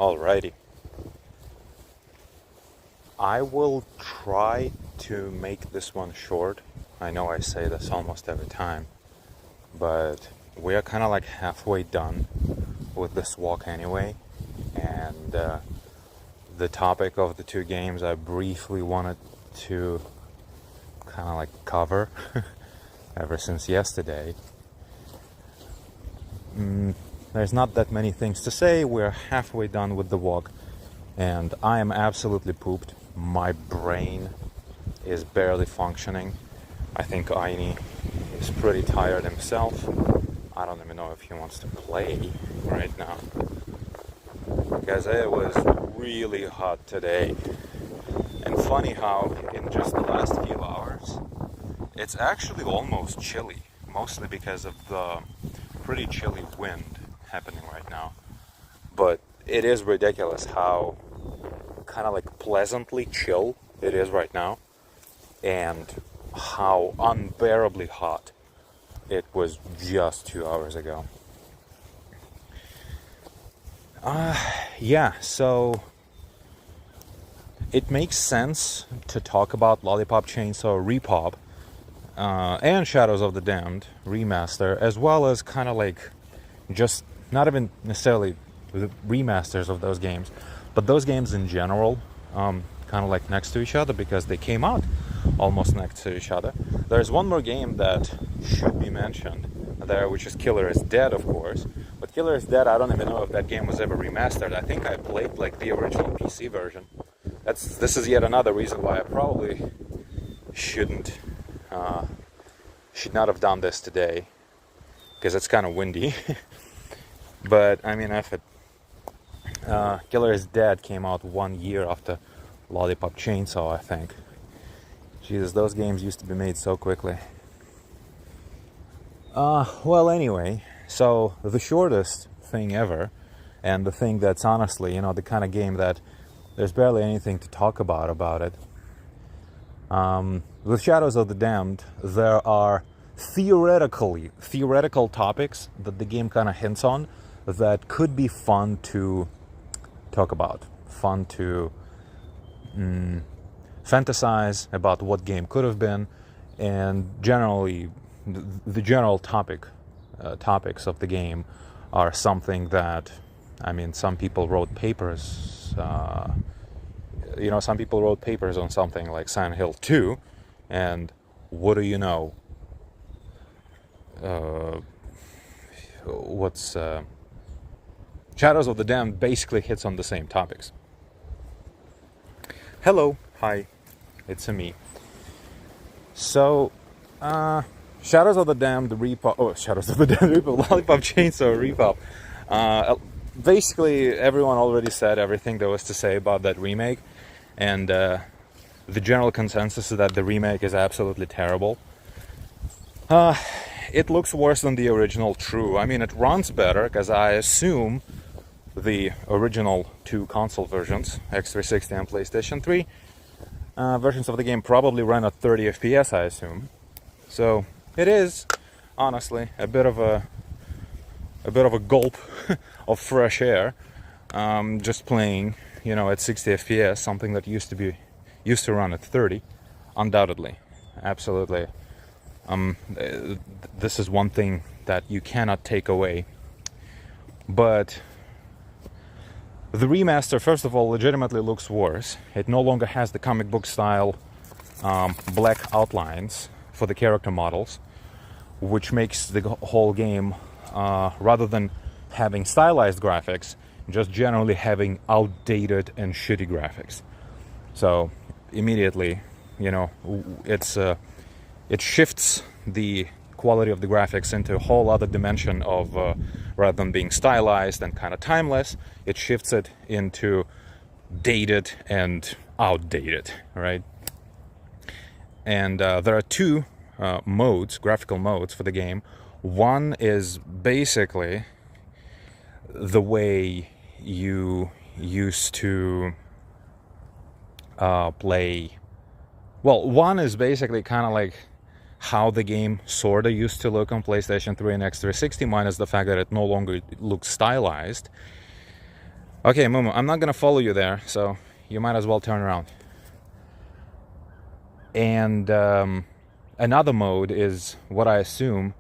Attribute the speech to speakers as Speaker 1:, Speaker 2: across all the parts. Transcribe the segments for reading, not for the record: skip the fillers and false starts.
Speaker 1: Alrighty. I will try to make this one short. I know I say this almost every time, but we are kind of like halfway done with this walk anyway. And the topic of the two games I briefly wanted to kind of like cover ever since yesterday. There's not that many things to say. We're halfway done with the walk, and I am absolutely pooped. My brain is barely functioning. I think Aini is pretty tired himself. I don't even know if he wants to play right now, because it was really hot today. And funny how in just the last few hours it's actually almost chilly, mostly because of the pretty chilly wind happening right now. But it is ridiculous how kind of like pleasantly chill it is right now, and how unbearably hot it was just 2 hours ago. Yeah, so it makes sense to talk about Lollipop Chainsaw Repop and Shadows of the Damned Remaster, as well as kind of like just not even necessarily the remasters of those games, but those games in general, kind of like next to each other, because they came out almost next to each other. There's one more game that should be mentioned there, which is Killer is Dead, of course. But Killer is Dead, I don't even know if that game was ever remastered. I think I played like the original PC version. This is yet another reason why I probably should not have done this today, because it's kind of windy. But I mean, if it Killer is Dead came out 1 year after Lollipop Chainsaw, I think. Jesus, those games used to be made so quickly. Well, anyway, so the shortest thing ever, and the thing that's honestly, the kind of game that there's barely anything to talk about it. With Shadows of the Damned, there are theoretical topics that the game kind of hints on that could be fun to talk about, fun to fantasize about what game could have been, and generally the general topics of the game are something that, I mean, some people wrote papers. Some people wrote papers on something like Silent Hill 2, and what do you know? Shadows of the Damned basically hits on the same topics. Hello, hi, it's me. So, Shadows of the Damned Repop, Lollipop Chainsaw Repop. Basically, everyone already said everything there was to say about that remake, and the general consensus is that the remake is absolutely terrible. It looks worse than the original, true. I mean, it runs better, because I assume the original two console versions, X360 and PlayStation 3, versions of the game probably run at 30 FPS, I assume. So it is, honestly, a bit of a gulp of fresh air. Just playing, at 60 FPS, something that used to run at 30, undoubtedly, absolutely. This is one thing that you cannot take away. But the remaster, first of all, legitimately looks worse. It no longer has the comic book style black outlines for the character models, which makes the whole game, rather than having stylized graphics, just generally having outdated and shitty graphics. So immediately, it shifts the quality of the graphics into a whole other dimension of, rather than being stylized and kind of timeless, it shifts it into dated and outdated, right? And there are two graphical modes for the game. One is basically the way you used to play. Well, one is basically kind of like how the game sorta used to look on PlayStation 3 and X360, minus the fact that it no longer looks stylized. Okay, Momo, I'm not gonna follow you there, so you might as well turn around. And another mode is what I assume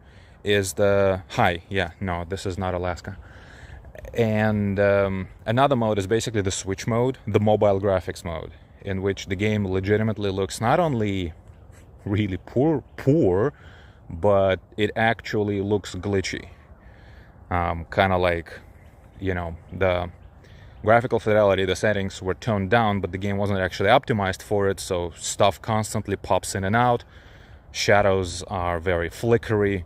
Speaker 1: is the... Hi, yeah, no, this is not Alaska. And another mode is basically the Switch mode, the mobile graphics mode, in which the game legitimately looks not only really poor, but it actually looks glitchy. Kind of like, you know, the graphical fidelity, the settings were toned down, but the game wasn't actually optimized for it, so stuff constantly pops in and out. Shadows are very flickery.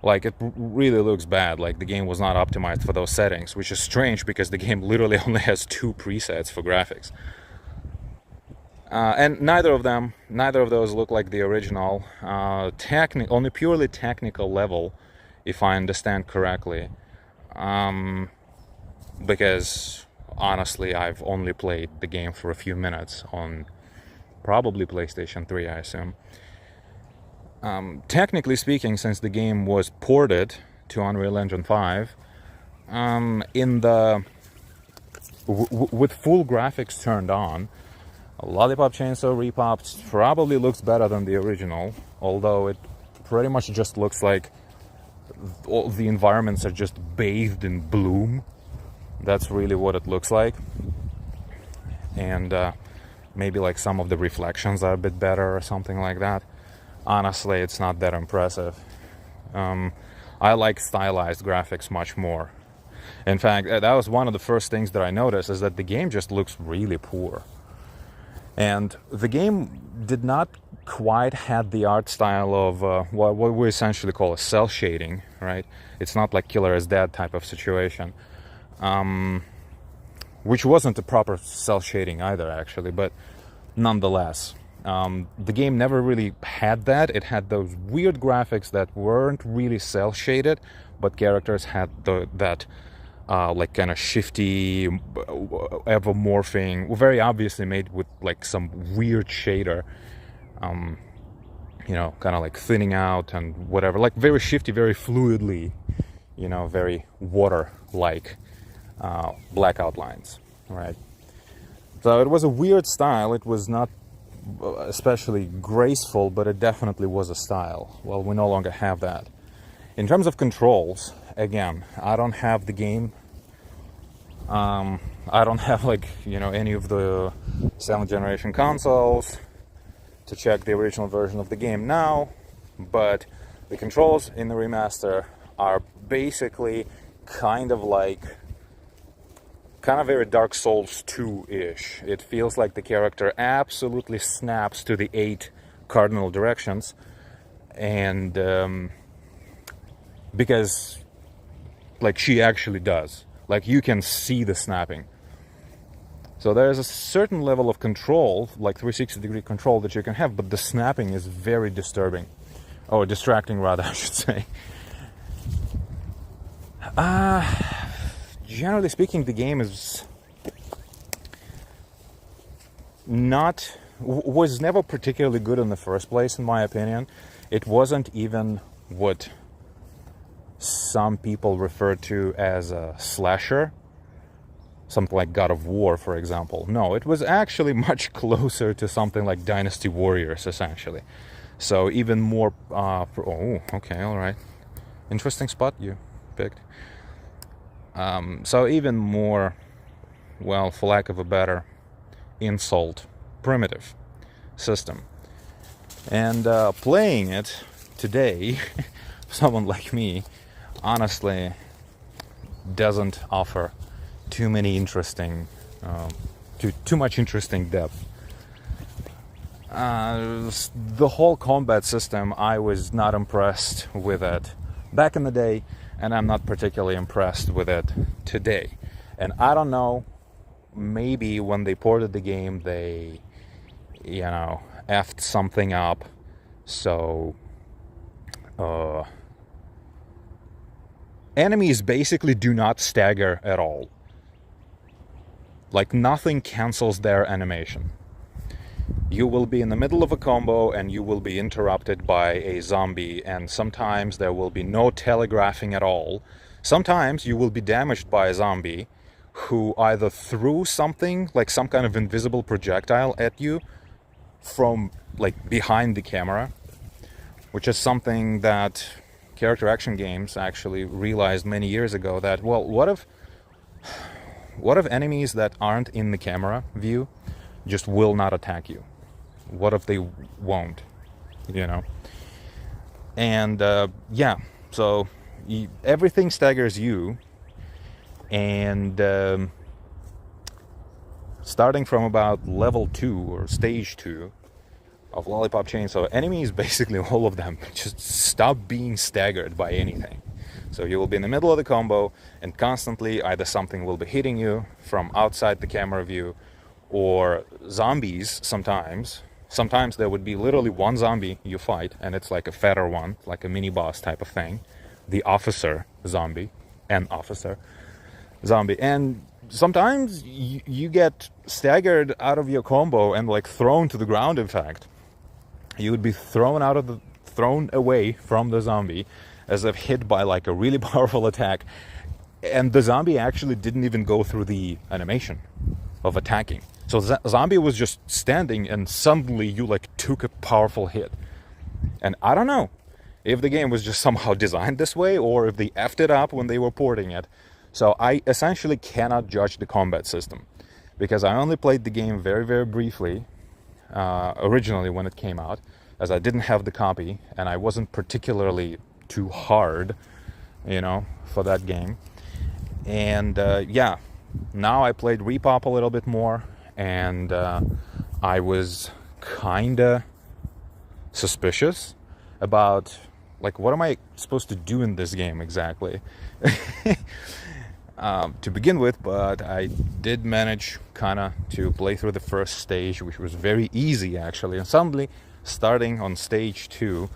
Speaker 1: Like, it really looks bad. Like, the game was not optimized for those settings, which is strange because the game literally only has 2 presets for graphics. And neither of those look like the original. On a purely technical level, if I understand correctly. Because honestly, I've only played the game for a few minutes on probably PlayStation 3, I assume. Technically speaking, since the game was ported to Unreal Engine 5, with full graphics turned on, Lollipop Chainsaw Repop probably looks better than the original, although it pretty much just looks like all the environments are just bathed in bloom. That's really what it looks like. And maybe like some of the reflections are a bit better or something like that. Honestly, it's not that impressive. I like stylized graphics much more. In fact, that was one of the first things that I noticed, is that the game just looks really poor. And the game did not quite have the art style of what we essentially call a cell shading, right? It's not like Killer is Dead type of situation. Which wasn't a proper cell shading either, actually, but nonetheless. The game never really had that. It had those weird graphics that weren't really cell shaded, but characters had that like kind of shifty, ever morphing, very obviously made with like some weird shader, you know, kind of like thinning out and whatever, like very shifty, very fluidly, you know, very water-like black outlines, right? So it was a weird style. It was not especially graceful, but it definitely was a style. Well, we no longer have that. In terms of controls, again, I don't have the game. I don't have, like, you know, any of the 7th generation consoles to check the original version of the game now, but the controls in the remaster are basically kind of very Dark Souls 2-ish. It feels like the character absolutely snaps to the 8 cardinal directions, and because, like, she actually does. Like, you can see the snapping. So there's a certain level of control, like 360-degree control, that you can have, but the snapping is very disturbing. Or distracting, rather, I should say. Generally speaking, the game was never particularly good in the first place, in my opinion. It wasn't even what some people refer to as a slasher, something like God of War, for example. No, it was actually much closer to something like Dynasty Warriors, essentially. So even more... oh, okay, all right. Interesting spot you picked. So even more, well, for lack of a better insult, primitive system. And playing it today, someone like me, honestly doesn't offer too much interesting depth. The whole combat system, I was not impressed with it back in the day, and I'm not particularly impressed with it today. And I don't know, maybe when they ported the game, they, you know, effed something up, so enemies basically do not stagger at all. Like, nothing cancels their animation. You will be in the middle of a combo and you will be interrupted by a zombie, and sometimes there will be no telegraphing at all. Sometimes you will be damaged by a zombie who either threw something, like some kind of invisible projectile at you from like behind the camera, which is something that character action games actually realized many years ago, that, well, what if enemies that aren't in the camera view just will not attack you? What if they won't, you know? And yeah, so everything staggers you, and starting from about level 2 or stage 2 of Lollipop Chainsaw, enemies, basically all of them, just stop being staggered by anything. So you will be in the middle of the combo, and constantly either something will be hitting you from outside the camera view, or zombies sometimes. Sometimes there would be literally one zombie you fight, and it's like a fatter one, like a mini-boss type of thing. The officer zombie, an officer zombie. And sometimes you get staggered out of your combo and like thrown to the ground, in fact. You would be thrown away from the zombie as if hit by like a really powerful attack, and the zombie actually didn't even go through the animation of attacking. So the zombie was just standing, and suddenly you like took a powerful hit. And I don't know if the game was just somehow designed this way, or if they effed it up when they were porting it. So I essentially cannot judge the combat system, because I only played the game very, very briefly originally when it came out, as I didn't have the copy, and I wasn't particularly too hard, you know, for that game. And yeah, now I played Repop a little bit more, and I was kinda suspicious about, like, what am I supposed to do in this game exactly? To begin with, but I did manage kinda to play through the first stage, which was very easy actually, and suddenly, starting on stage 2,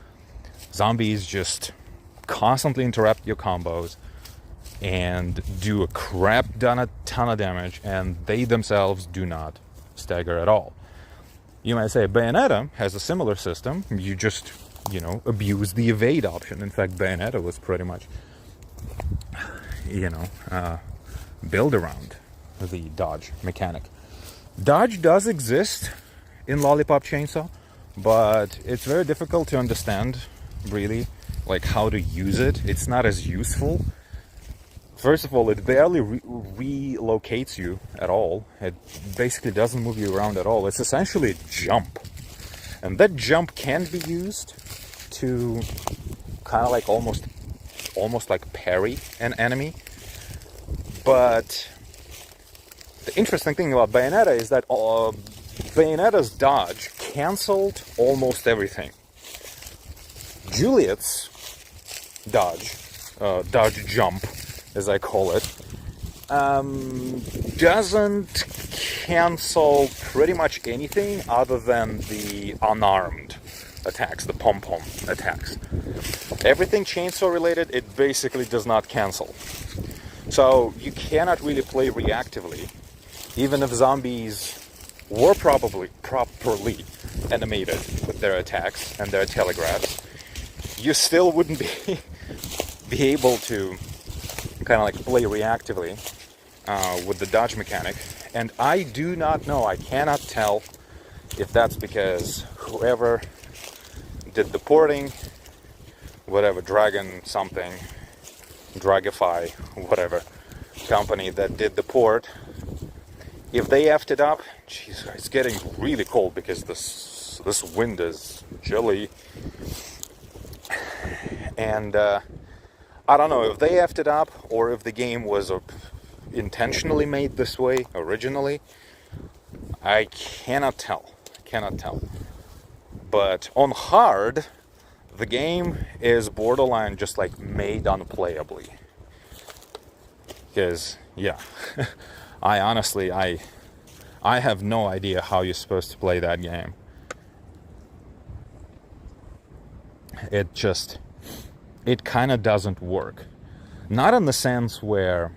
Speaker 1: zombies just constantly interrupt your combos and do a crap ton of damage, and they themselves do not stagger at all. You might say Bayonetta has a similar system. You just, you know, abuse the evade option. In fact, Bayonetta was pretty much, you know, build around the dodge mechanic. Dodge does exist in Lollipop Chainsaw, but it's very difficult to understand, really, like how to use it. It's not as useful. First of all, it barely relocates you at all. It basically doesn't move you around at all. It's essentially a jump. And that jump can be used to kind of like almost like parry an enemy. But the interesting thing about Bayonetta is that Bayonetta's dodge cancelled almost everything. Juliet's dodge jump, as I call it, doesn't cancel pretty much anything other than the unarmed attacks, the pom-pom attacks. Everything chainsaw related, it basically does not cancel. So you cannot really play reactively, even if zombies were probably properly animated with their attacks and their telegraphs. You still wouldn't be able to kind of like play reactively with the dodge mechanic. And I do not know, I cannot tell if that's because whoever did the porting, whatever, Dragify, whatever company that did the port, if they effed it up, jeez, it's getting really cold because this wind is chilly. And I don't know if they effed it up or if the game was intentionally made this way originally. I cannot tell. But on hard, the game is borderline just like made unplayably. Because, yeah, I honestly have no idea how you're supposed to play that game. It kind of doesn't work. Not in the sense where,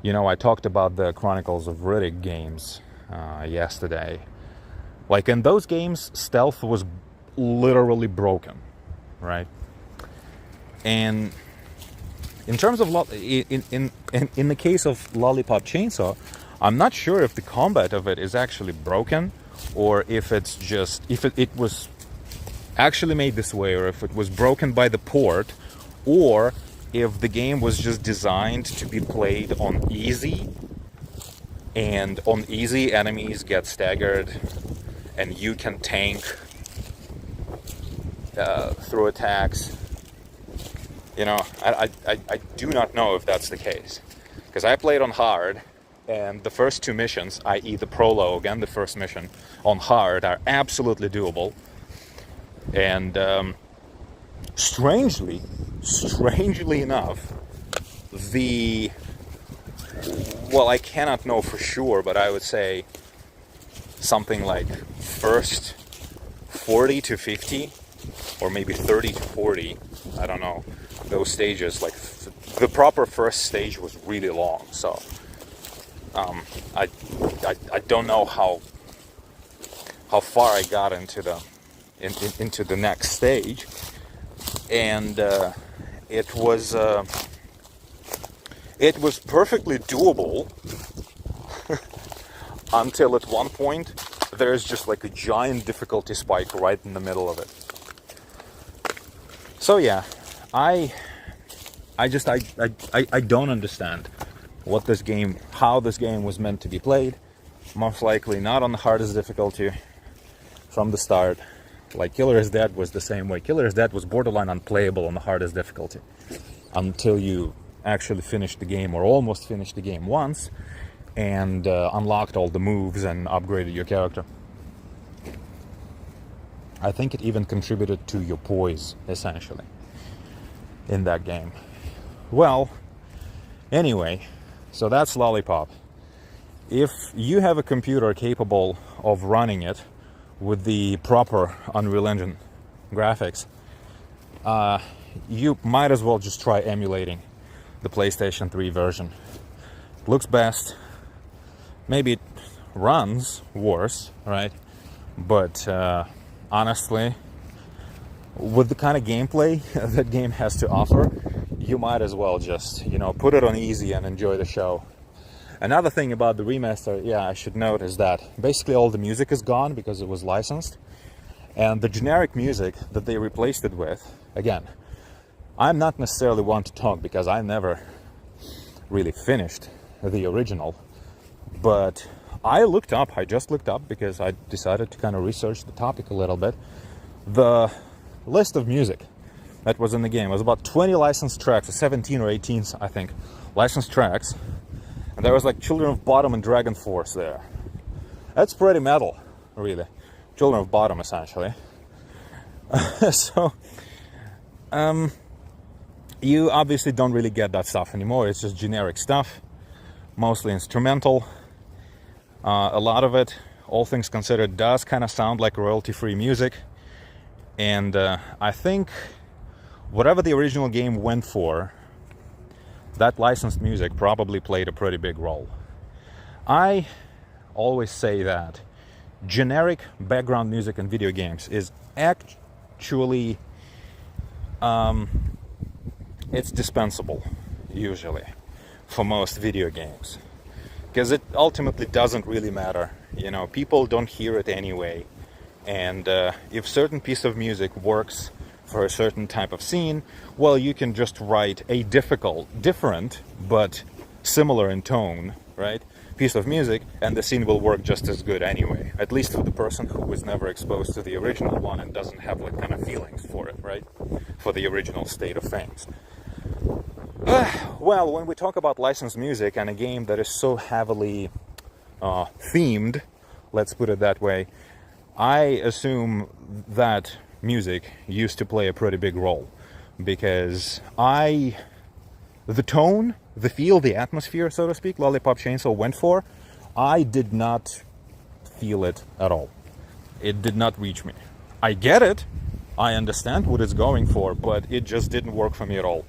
Speaker 1: you know, I talked about the Chronicles of Riddick games yesterday. Like in those games, stealth was literally broken, right? And In terms of in the case of Lollipop Chainsaw, I'm not sure if the combat of it is actually broken, or if it's just if it was actually made this way, or if it was broken by the port, or if the game was just designed to be played on easy, and on easy enemies get staggered and you can tank through attacks. You know, I do not know if that's the case, because I played on hard, and the first two missions, i.e. the prologue and the first mission on hard, are absolutely doable. And strangely enough, well, I cannot know for sure, but I would say something like first 40 to 50, or maybe 30 to 40, I don't know, those stages, like the proper first stage was really long, so I don't know how far I got into the next stage, and it was perfectly doable until at one point there's just like a giant difficulty spike right in the middle of it. So yeah, I don't understand how this game was meant to be played. Most likely not on the hardest difficulty from the start. Like Killer is Dead was the same way. Killer is Dead was borderline unplayable on the hardest difficulty until you actually finished the game, or almost finished the game once, and unlocked all the moves and upgraded your character. I think it even contributed to your poise, essentially, in that game. Well, anyway, so that's Lollipop. If you have a computer capable of running it with the proper Unreal Engine graphics, you might as well just try emulating the PlayStation 3 version. It looks best. Maybe it runs worse, right? But honestly, with the kind of gameplay that game has to offer, you might as well just, put it on easy and enjoy the show. Another thing about the remaster, I should note, is that basically all the music is gone because it was licensed. And the generic music that they replaced it with, again, I'm not necessarily one to talk because I never really finished the original. But I just looked up because I decided to kind of research the topic a little bit. The list of music that was in the game was about 20 licensed tracks, or 17 or 18, I think, licensed tracks. And there was like Children of Bodom and Dragon Force there. That's pretty metal, really. Children of Bodom, essentially. So, you obviously don't really get that stuff anymore. It's just generic stuff, mostly instrumental. A lot of it, all things considered, does kind of sound like royalty-free music. And I think whatever the original game went for, that licensed music probably played a pretty big role. I always say that generic background music in video games is actually it's dispensable, usually, for most video games, because it ultimately doesn't really matter. People don't hear it anyway, and if certain piece of music works for a certain type of scene, well, you can just write a different but similar in tone, right, piece of music, and the scene will work just as good anyway, at least for the person who was never exposed to the original one and doesn't have like kind of feelings for it, right, for the original state of things. Well, when we talk about licensed music and a game that is so heavily themed, let's put it that way, I assume that music used to play a pretty big role, because the tone, the feel, the atmosphere, so to speak, Lollipop Chainsaw went for, I did not feel it at all. It did not reach me. I get it, I understand what it's going for, but it just didn't work for me at all.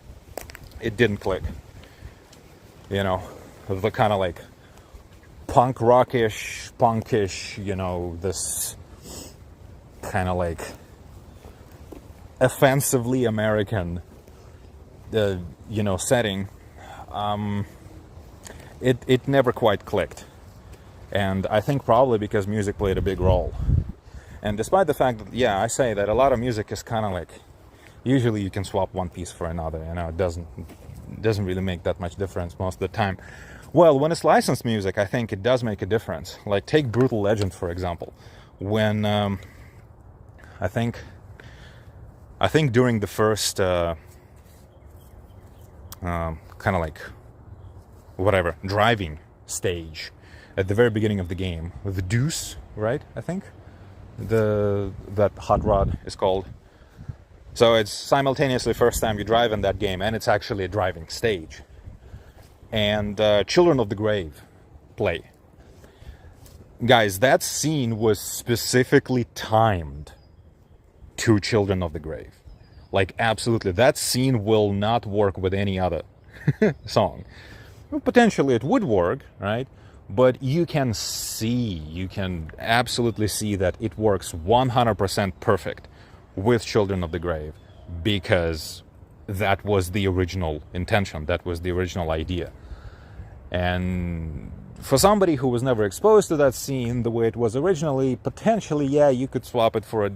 Speaker 1: It didn't click. The kind of like punk rockish, punkish, this kind of like offensively American setting, it never quite clicked. And I think probably because music played a big role. And despite the fact that, yeah, I say that a lot of music is kind of like, usually you can swap one piece for another, it doesn't really make that much difference most of the time. Well, when it's licensed music, I think it does make a difference. Like, take Brutal Legend, for example. When, I think during the first, kind of like, whatever, driving stage, at the very beginning of the game, the Deuce, right, I think? That hot rod is called. So it's simultaneously first time you drive in that game, and it's actually a driving stage. And Children of the Grave play. Guys, that scene was specifically timed to Children of the Grave. Like, absolutely. That scene will not work with any other song. Well, potentially it would work, right? But you can absolutely see that it works 100% perfect with Children of the Grave, because that was the original intention, that was the original idea. And for somebody who was never exposed to that scene the way it was originally, potentially, yeah, you could swap it for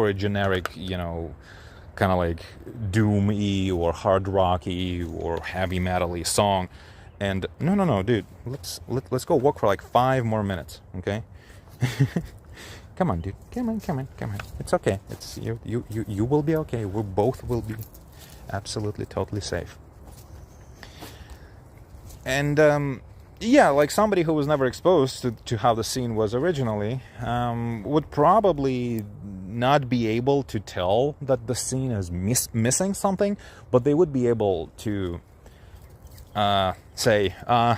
Speaker 1: a generic, kind of like doom-y or hard rocky or heavy metal-y song. And no, dude, let's go walk for like 5 more minutes, okay? Come on, dude, come on. It's okay. It's you will be okay. We both will be absolutely, totally safe. And yeah, like somebody who was never exposed to how the scene was originally would probably not be able to tell that the scene is missing something, but they would be able to say, I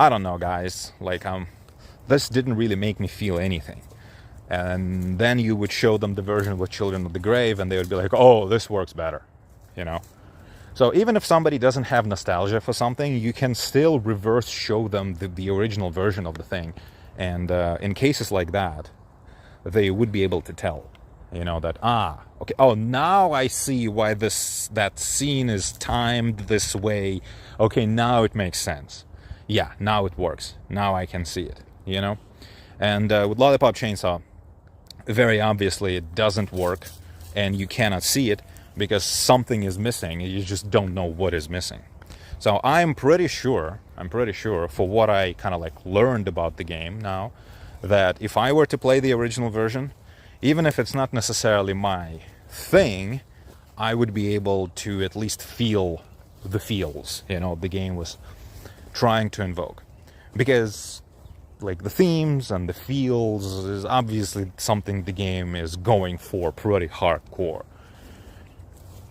Speaker 1: don't know, guys, like, this didn't really make me feel anything. And then you would show them the version with Children of the Grave, and they would be like, oh, this works better, So even if somebody doesn't have nostalgia for something, you can still reverse show them the original version of the thing. And in cases like that, they would be able to tell, that, okay, oh, now I see why that scene is timed this way. Okay, now it makes sense. Yeah, now it works. Now I can see it, And with Lollipop Chainsaw, very obviously it doesn't work, and you cannot see it because something is missing. You just don't know what is missing. So I'm pretty sure, for what I kind of like learned about the game now, that if I were to play the original version, even if it's not necessarily my thing, I would be able to at least feel the feels, the game was trying to invoke. Because, like, the themes and the feels is obviously something the game is going for pretty hardcore.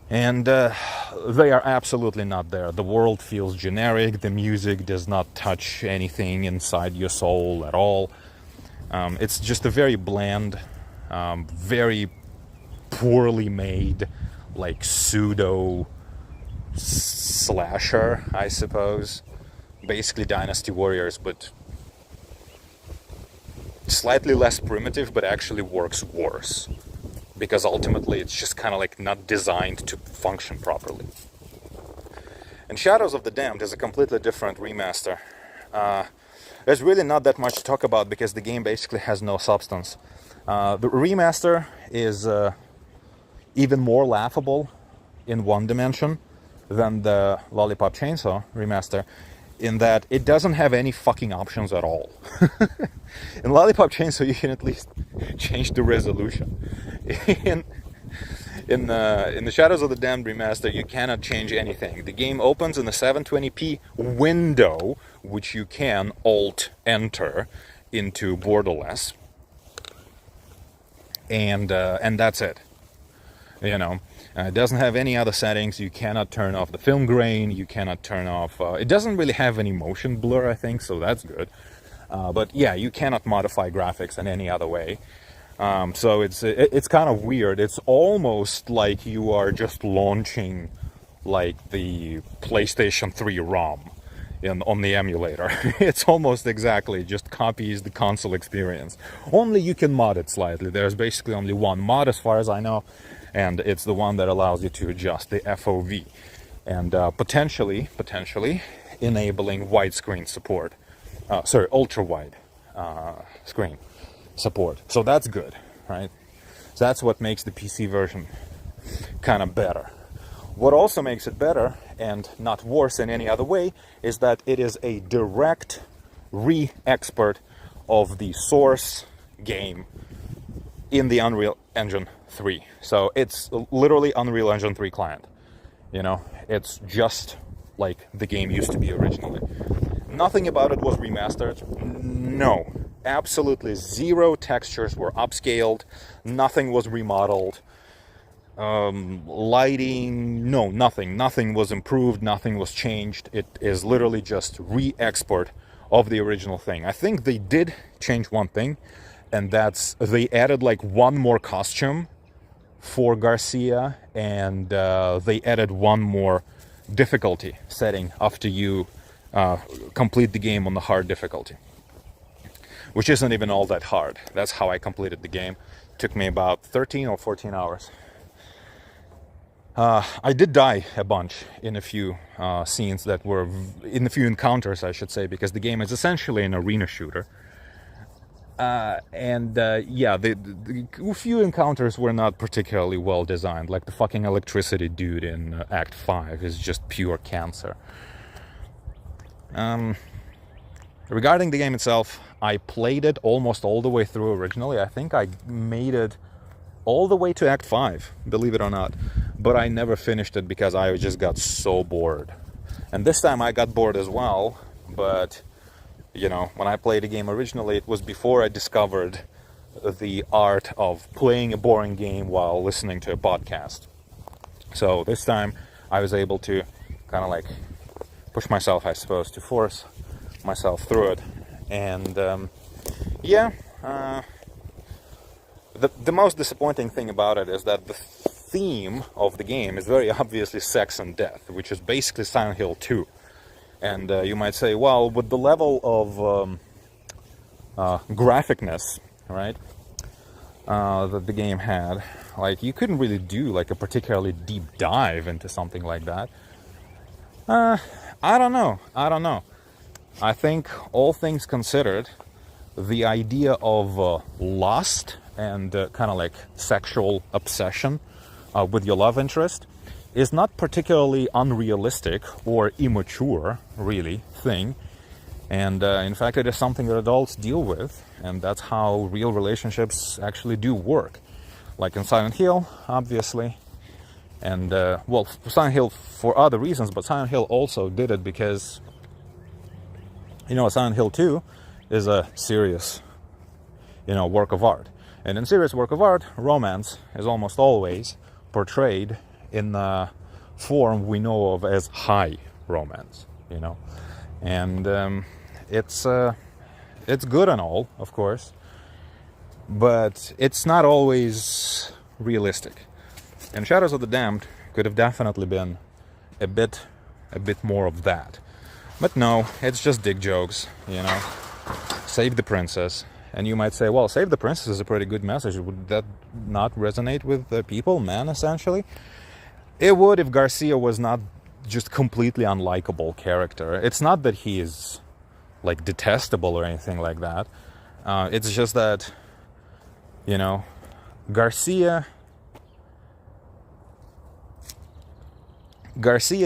Speaker 1: And they are absolutely not there. The world feels generic, the music does not touch anything inside your soul at all. It's just a very bland, very poorly made, like, pseudo slasher, I suppose. Basically Dynasty Warriors, but slightly less primitive, but actually works worse. Because ultimately it's just kind of like not designed to function properly. And Shadows of the Damned is a completely different remaster. There's really not that much to talk about because the game basically has no substance. The remaster is even more laughable in one dimension than the Lollipop Chainsaw remaster, in that it doesn't have any fucking options at all. In Lollipop Chainsaw you can at least change the resolution. In the Shadows of the Damned remaster you cannot change anything. The game opens in a 720p window, which you can Alt-Enter into borderless. And that's it. It doesn't have any other settings. You cannot turn off the film grain. You cannot turn off... it doesn't really have any motion blur, I think, so that's good. But yeah, you cannot modify graphics in any other way. So it's kind of weird. It's almost like you are just launching like the PlayStation 3 ROM on the emulator. It's almost exactly just copies the console experience. Only you can mod it slightly. There's basically only one mod as far as I know, and it's the one that allows you to adjust the FOV. and potentially enabling widescreen support. Ultra-wide screen support. So that's good, right? So that's what makes the PC version kind of better. What also makes it better, and not worse in any other way, is that it is a direct re-export of the source game in the Unreal Engine 3. So it's literally Unreal Engine 3 client. You know, it's just like the game used to be originally. Nothing about it was remastered. No. Absolutely zero textures were upscaled. Nothing was remodeled. Lighting, no, nothing. Nothing was improved. Nothing was changed. It is literally just re-export of the original thing. I think they did change one thing, and that's they added like one more costume for Garcia, and they added one more difficulty setting after you complete the game on the hard difficulty, which isn't even all that hard. That's how I completed the game. It took me about 13 or 14 hours. I did die a bunch in a few scenes that were, in a few encounters, I should say, because the game is essentially an arena shooter. The few encounters were not particularly well designed. Like the fucking electricity dude in Act 5 is just pure cancer. Regarding the game itself, I played it almost all the way through originally. I think I made it all the way to Act 5, believe it or not. But I never finished it because I just got so bored. And this time I got bored as well, but you know, when I played the game originally, it was before I discovered the art of playing a boring game while listening to a podcast. So this time I was able to kind of like push myself, I suppose, to force myself through it. And the most disappointing thing about it is that the theme of the game is very obviously sex and death, which is basically Silent Hill 2. And you might say, well, with the level of graphicness, right, that the game had, like, you couldn't really do like a particularly deep dive into something like that. I don't know. I think, all things considered, the idea of lust and kind of like sexual obsession with your love interest is not particularly unrealistic or immature, really, thing. And in fact, it is something that adults deal with, and that's how real relationships actually do work. Like in Silent Hill, obviously. And, Silent Hill for other reasons, but Silent Hill also did it because, you know, Silent Hill 2 is a serious, work of art. And in serious work of art, romance is almost always portrayed in the form we know of as high romance, and it's good and all, of course, but it's not always realistic. And Shadows of the Damned could have definitely been a bit more of that, but no, it's just dick jokes, Save the princess. And you might say, well, Save the Princess is a pretty good message. Would that not resonate with the people, man, essentially? It would if Garcia was not just completely unlikable character. It's not that he is, like, detestable or anything like that. It's just that, Garcia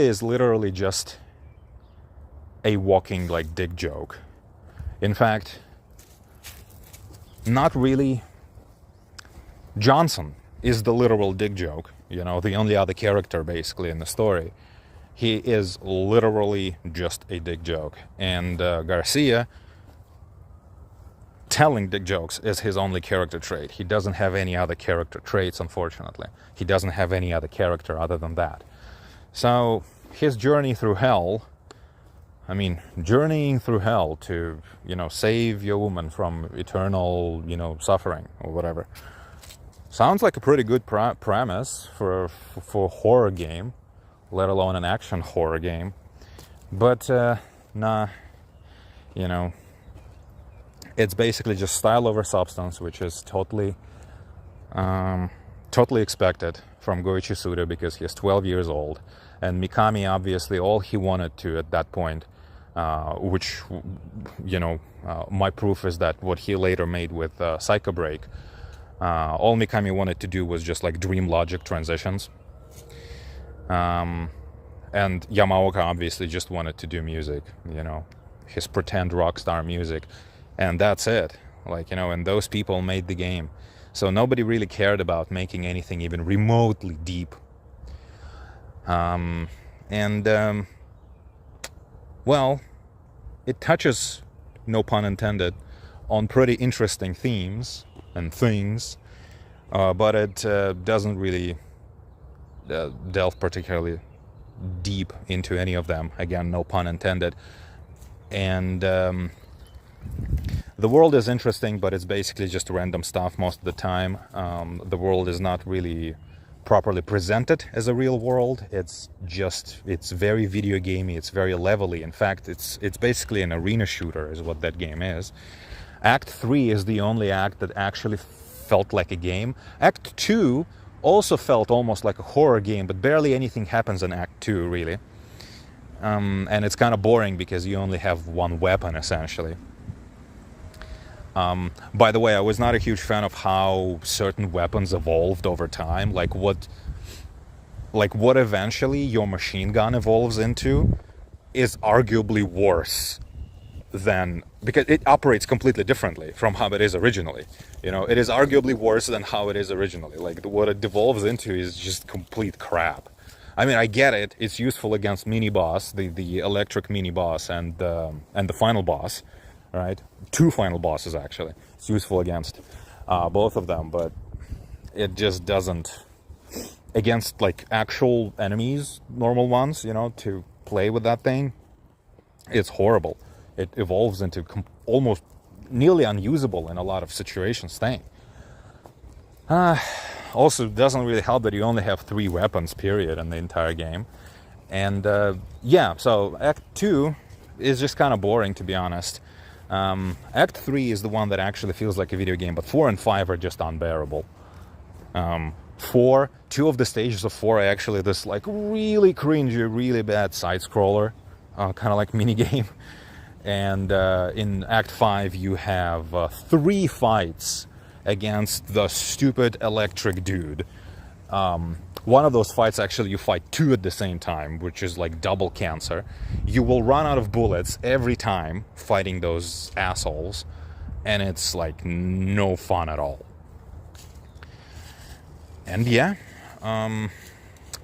Speaker 1: is literally just a walking, like, dick joke. In fact, not really. Johnson is the literal dick joke, the only other character basically in the story. He is literally just a dick joke. And Garcia, telling dick jokes is his only character trait. He doesn't have any other character traits, unfortunately. He doesn't have any other character other than that. So his journey through hell, journeying through hell to, save your woman from eternal, suffering or whatever, sounds like a pretty good premise for a horror game, let alone an action horror game. But, it's basically just style over substance, which is totally totally expected from Goichi Suda because he's 12 years old. And Mikami, obviously, all he wanted to at that point, which, you know, my proof is that what he later made with Psycho Break, all Mikami wanted to do was just like dream logic transitions. And Yamaoka obviously just wanted to do music, you know, his pretend rock star music. And that's it. Like, you know, and those people made the game. So nobody really cared about making anything even remotely deep. Well, it touches, no pun intended, on pretty interesting themes and things, but it doesn't really delve particularly deep into any of them. Again, no pun intended. And the world is interesting, but it's basically just random stuff most of the time. The world is not really properly presented as a real world. It's very video gamey, it's very levelly. In fact, it's basically an arena shooter is what that game is. Act 3 is the only act that actually felt like a game. Act 2 also felt almost like a horror game, but barely anything happens in Act 2, really. And it's kind of boring because you only have one weapon, essentially. By the way, I was not a huge fan of how certain weapons evolved over time. Like what eventually your machine gun evolves into is arguably worse than, because it operates completely differently from how it is originally. You know, it is arguably worse than how it is originally. Like what it devolves into is just complete crap. I mean, I get it. It's useful against mini boss, the electric mini boss, and the final boss. Right, 2 final bosses actually. It's useful against both of them, but it just doesn't against like actual enemies, normal ones. You know, to play with that thing, it's horrible. It evolves into almost nearly unusable in a lot of situations thing. Also, it doesn't really help that you only have 3 weapons, period, in the entire game. And yeah, so Act 2 is just kind of boring, to be honest. Act 3 is the one that actually feels like a video game, but 4 and 5 are just unbearable. 2 of the stages of 4 are actually this like really cringy, really bad side-scroller, kind of like mini-game. And in Act 5 you have 3 fights against the stupid electric dude. One of those fights, actually, you fight 2 at the same time, which is like double cancer. You will run out of bullets every time fighting those assholes, and it's like no fun at all. And yeah,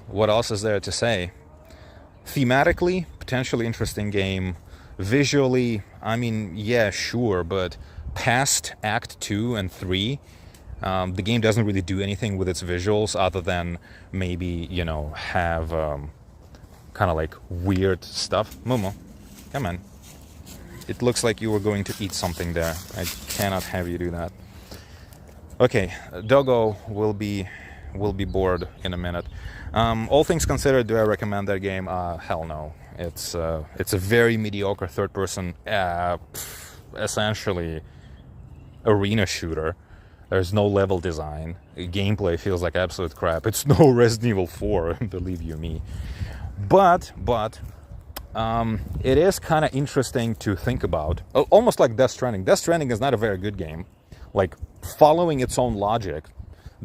Speaker 1: what else is there to say? Thematically, potentially interesting game. Visually, I mean, yeah, sure, but past Act 2 and 3, the game doesn't really do anything with its visuals other than maybe, you know, have kind of like weird stuff. Momo, come on. It looks like you were going to eat something there. I cannot have you do that. Okay, Doggo will be bored in a minute. All things considered, do I recommend that game? Hell no. It's a very mediocre third-person, essentially arena shooter. There's no level design. Gameplay feels like absolute crap. It's no Resident Evil 4, believe you me. But it is kind of interesting to think about. Almost like Death Stranding. Death Stranding is not a very good game. Like, following its own logic,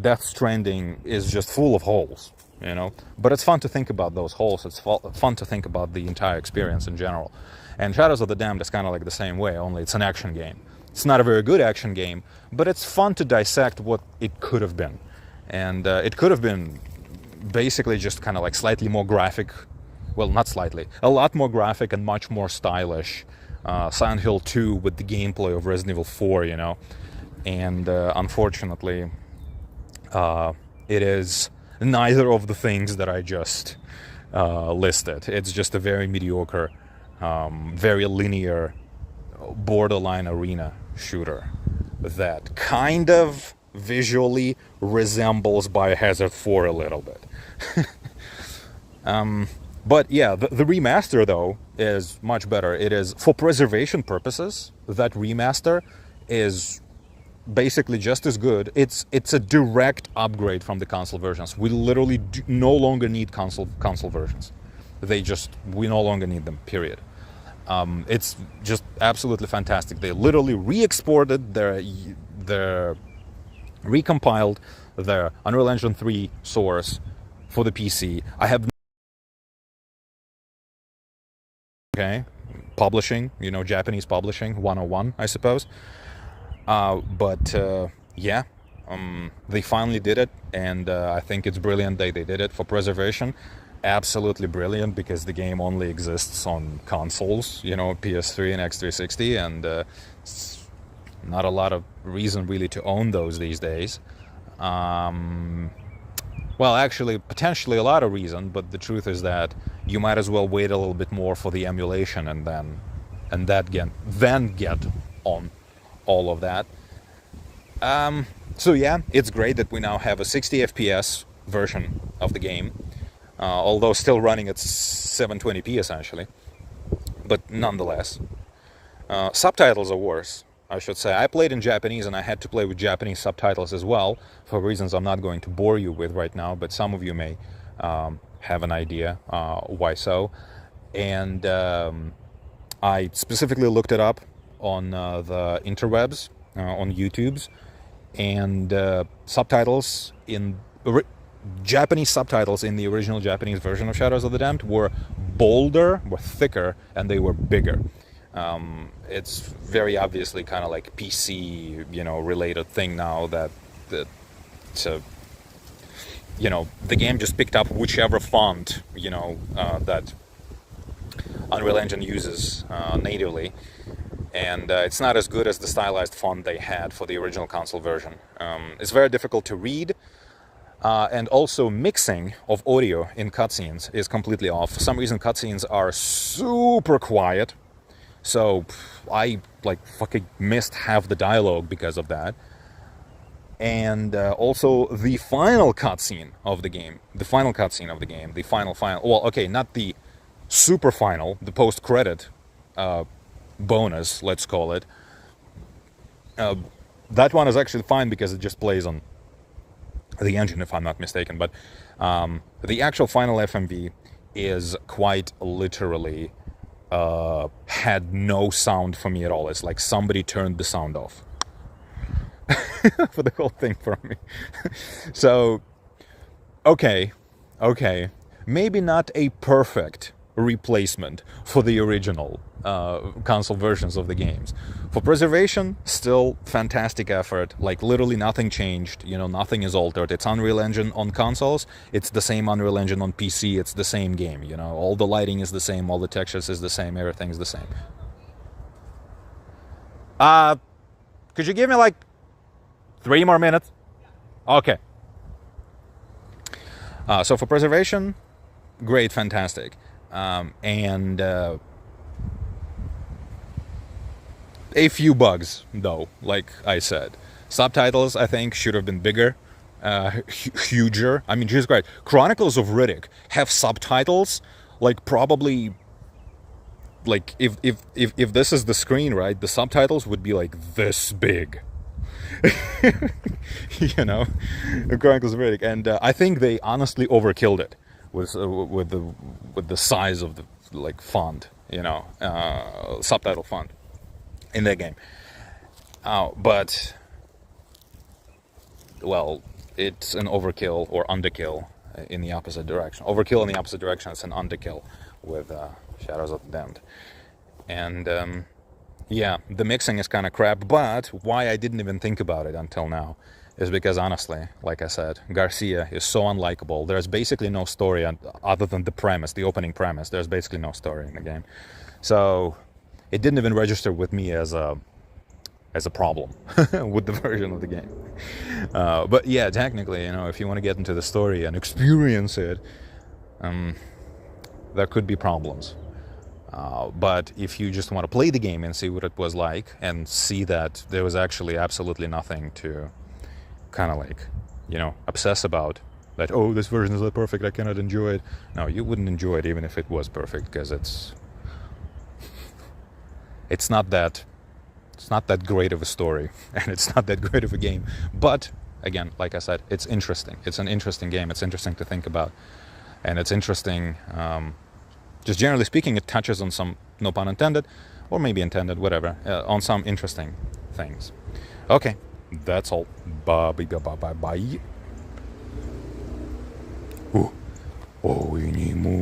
Speaker 1: Death Stranding is just full of holes, you know? But it's fun to think about those holes. It's fun to think about the entire experience in general. And Shadows of the Damned is kind of like the same way, only it's an action game. It's not a very good action game, but it's fun to dissect what it could have been. And it could have been basically just kind of like slightly more graphic, well, not slightly, a lot more graphic and much more stylish Silent Hill 2 with the gameplay of Resident Evil 4, you know. And unfortunately, it is neither of the things that I just listed. It's just a very mediocre, very linear, borderline arena shooter that kind of visually resembles Biohazard 4 a little bit. But yeah, the remaster though is much better. It is, for preservation purposes, that remaster is basically just as good. It's a direct upgrade from the console versions. We literally no longer need console versions. We no longer need them, period. It's just absolutely fantastic. They literally re-exported their recompiled their Unreal Engine 3 source for the PC. I have publishing, Japanese publishing 101, I suppose. Yeah, they finally did it, and I think it's brilliant they did it. For preservation, absolutely brilliant, because the game only exists on consoles, PS3 and X360, and it's not a lot of reason really to own those these days. Well, actually, potentially a lot of reason, but the truth is that you might as well wait a little bit more for the emulation and then get on all of that. So yeah, it's great that we now have a 60 FPS version of the game, although still running at 720p essentially, but nonetheless. Subtitles are worse, I should say. I played in Japanese, and I had to play with Japanese subtitles as well, for reasons I'm not going to bore you with right now, but some of you may have an idea why so. And I specifically looked it up on the interwebs, on YouTube's, and subtitles in Japanese subtitles in the original Japanese version of Shadows of the Damned were bolder, were thicker, and they were bigger. It's very obviously kind of like PC, related thing now that the game just picked up whichever font, that Unreal Engine uses natively, and it's not as good as the stylized font they had for the original console version. It's very difficult to read, and also mixing of audio in cutscenes is completely off. For some reason, cutscenes are super quiet. So I fucking missed half the dialogue because of that. And also the final cutscene of the game, the final, well, okay, not the super final, the post-credit bonus, let's call it. That one is actually fine because it just plays on the engine, if I'm not mistaken. But the actual final FMV is quite literally had no sound for me at all. It's like somebody turned the sound off for the whole thing for me. So, okay, maybe not a perfect replacement for the original console versions of the games. For preservation, still fantastic effort. Like literally nothing changed, nothing is altered. It's Unreal Engine on consoles, it's the same Unreal Engine on PC, it's the same game, all the lighting is the same, all the textures is the same, everything's the same. Could you give me 3 more minutes? Okay. So for preservation, great, fantastic. And a few bugs, though, like I said. Subtitles, I think, should have been bigger, huger. I mean, Jesus Christ. Chronicles of Riddick have subtitles, probably, if this is the screen, right, the subtitles would be, this big. Chronicles of Riddick. And I think they honestly overkilled it with the size of the, font, subtitle font in that game. But, well, it's an overkill or underkill in the opposite direction. Overkill in the opposite direction, it's an underkill with Shadows of the Damned. And, yeah, the mixing is kind of crap, but why I didn't even think about it until now is because, honestly, like I said, Garcia is so unlikable. There's basically no story other than the premise, the opening premise. There's basically no story in the game. So it didn't even register with me as a problem with the version of the game. But yeah, technically, if you want to get into the story and experience it, there could be problems. But if you just want to play the game and see what it was like and see that there was actually absolutely nothing to kind of obsess about, that, oh, this version is not perfect, I cannot enjoy it. No, you wouldn't enjoy it even if it was perfect, because it's not that It's not that great of a story, and it's not that great of a game. But again, like I said, it's interesting. It's an interesting game. It's interesting to think about, and it's interesting. Just generally speaking, it touches on some, no pun intended, or maybe intended, whatever, on some interesting things. Okay, that's all. Bye bye bye bye. Oh, we need more.